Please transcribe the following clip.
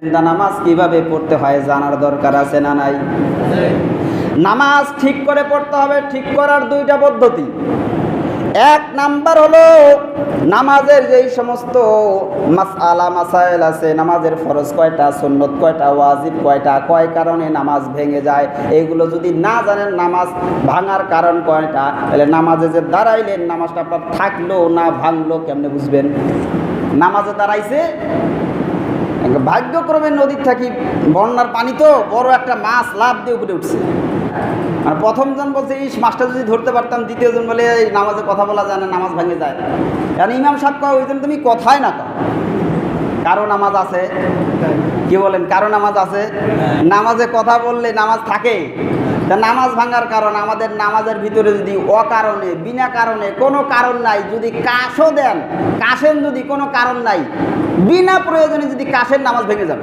নামাজ কিভাবে পড়তে হয় জানার দরকার আছে না নাই? নামাজ ঠিক করে পড়তে হবে। ঠিক করার দুইটা পদ্ধতি। এক নাম্বার হলো নামাজের যেই সমস্ত মাসআলা মাসাইল আছে, নামাজের ফরজ কয়টা, সুন্নত কয়টা, ওয়াজিব কয়টা, কয় কারণে নামাজ ভেঙে যায়, এগুলো যদি না জানেন নামাজ ভাঙার কারণ কয়টা, তাহলে নামাজে যে দাঁড়াইলেন নামাজটা আপনার থাকলো না ভাঙলো কেমনে বুঝবেন? নামাজে দাঁড়াইছে, ভাগ্যক্রমে নদীর থাকি বন্যার পানি তো বড় একটা মাছ লাফ দিয়ে উপরে উঠছে। আর প্রথমজন বলছে ইস মাছটা যদি ধরতে পারতাম, দ্বিতীয়জন বলে এই নামাজে কথা বলা যায় না, নামাজ ভেঙে যায়। কারণ ইমাম সাহেব কয় ওই জন্য তুমি কথাই না কও, কারো নামাজ আছে। কি বলেন? কারো নামাজ আছে? নামাজে কথা বললে নামাজ থাকে। তা নামাজ ভাঙার কারণ, আমাদের নামাজের ভিতরে যদি অকারণে বিনা কারণে কোনো কারণ নাই যদি কাশও দেন, কাশেন যদি কোনো কারণ নাই, বিনা প্রয়োজনে যদি কাশের, নামাজ ভেঙে যাবে।